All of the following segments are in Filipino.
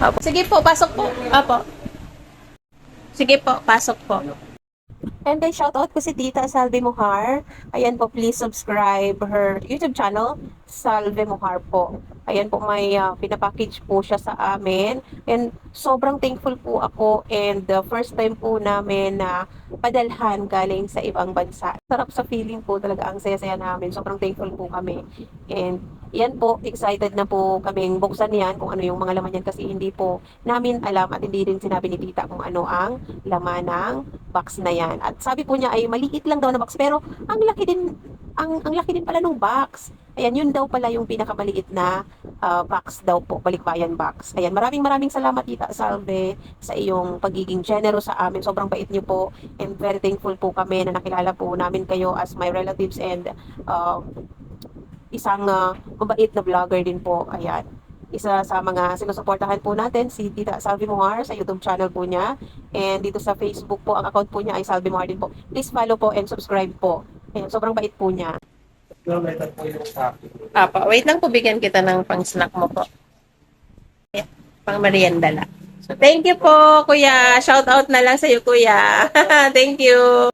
Opo. Sige po, pasok po. Opo. Sige po, pasok po. And guys, shoutout ko si Tita Salve Mohar. Ayan po, please subscribe her YouTube channel, Salve Mohar po. Ayan po, may pinapackage po siya sa amin. And sobrang thankful po ako. And the first time po namin na padalhan galing sa ibang bansa. Sarap sa feeling po talaga, ang saya-saya namin. Sobrang thankful po kami. And yan po, excited na po kaming buksan yan kung ano yung mga laman yan kasi hindi po namin alam at hindi rin sinabi ni Tita kung ano ang laman ng box na yan. At sabi po niya ay maliit lang daw na box pero ang laki din ang laki din pala ng box. Ayan, yun daw pala yung pinakamaliit na box daw po, balikbayan box. Ayan, maraming salamat Tita Salve sa iyong pagiging generous sa amin. Sobrang bait niyo po and very thankful po kami na nakilala po namin kayo as my relatives and isang mabait na vlogger din po. Ayan. Isa sa mga sinusuportahan po natin si Tita Salve Mohar sa YouTube channel po niya. And dito sa Facebook po, ang account po niya ay Salve Mohar din po. Please follow po and subscribe po. Ayan, sobrang bait po niya. Apa, wait lang po, bigyan kita ng pang-snack mo po. Ayan, pang merienda lang. So, thank you po, kuya. Shout out na lang sa iyo, kuya. Thank you.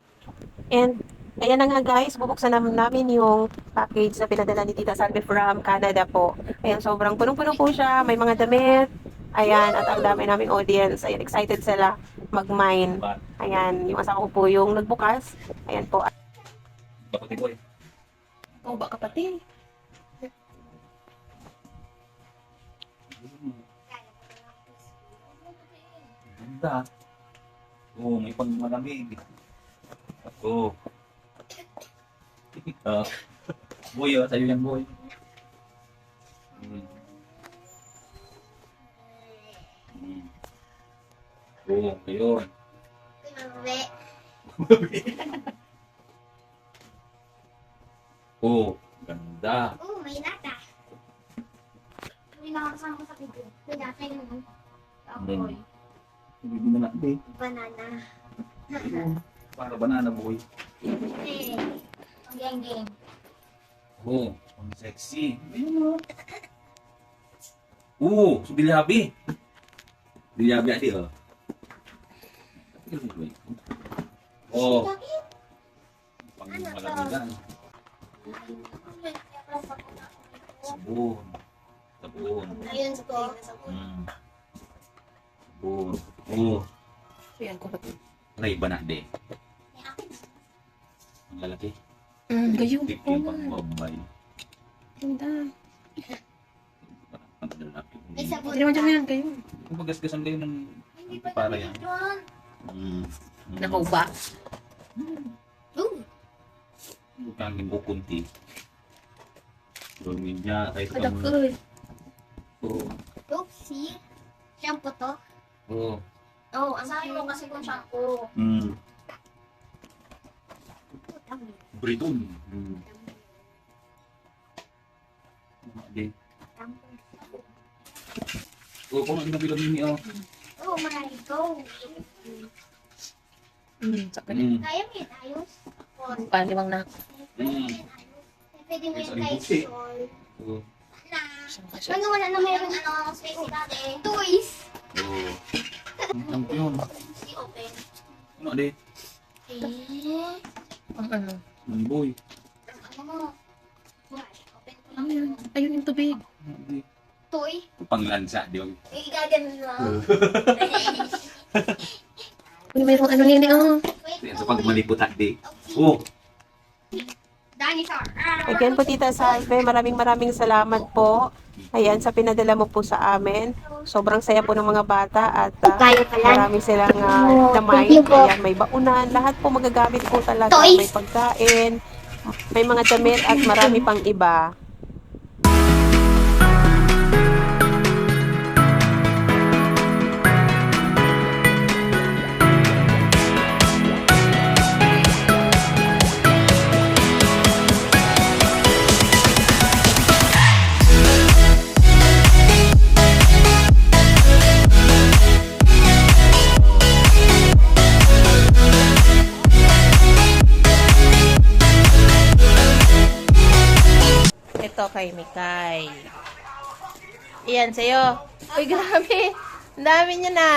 And ayan na nga guys, bubuksan namin yung package na pinadala ni Tita Salve from Canada po. Ayan, sobrang punong-puno po siya. May mga damit. Ayan, at ang dami naming audience. Ayan, excited sila mag-mine. Ayan, yung asawa ko po yung nagbukas. Ayan po. Bakit boy? Oh, ba kapatid? Ganda. Oh, may pangmalamig. Oh. Boy, sa'yo yan, boy. Oh, ayun. Oh, ganda. Oh, may lata. May nakakasama sa video. May lata yung apoy. Hindi na natin Banana. Para banana, boy. Eh, ang geng-geng. Oh, ang sexy. Ayun, oh. So bilyabi. Bilyabi adi, oh. Oh, pang malamigan. Sabon. Sabon. Ayun ko. Sabon. Oh, Ayan, kapatid. may banana. Ang lalaki. Gayon Tik po. yung pang-bombay. Ganda. Ang lalaki. May sabon. Hindi naman dyan yan, gayon. Kung magasgasan kayo ng Hindi pa para yan. doon. Nakauba. Oh, Bukan yung bukunti. Doon niya kahit ang... Kadakot. Oh. oopsie. Shampoo to? Oh. Oh, ang sabi mo kasi kung shampoo. Briton. Okay. Oh, kung ano bilang ini oh. Oh my God. Sakit na. Kaya mo yun, ayos? Paliwang na. Pwede mo Yes, yun ang kay buti. Sol. Oh. Na. Saan ka siya? Ano wala na mayroong ano, space dati. Toys. Oh. Ang yun. Si open. Ano di? Eh. Ang ano? Ang boy. Ano mo? Open ko lang. Ayun. Ayun yung tubig. Ano di? Toy. Panglansa di ba? Igaganon lang. Uy, mayroong ano nini, oh. Wait, Yan sa pag malipot di. Oh. Dinosaur. Again po, Tita Salve, maraming salamat po. Ayan, sa pinadala mo po sa amin. Sobrang saya po ng mga bata at Tayo pala. marami silang damay. Thank you po. Ayan, may baunan. Lahat po magagamit po talaga. Toys. May pagkain, may mga damit at marami pang iba. Ito kay Mikay. Iyan sa'yo. Uy, grabe. Ang dami niya na.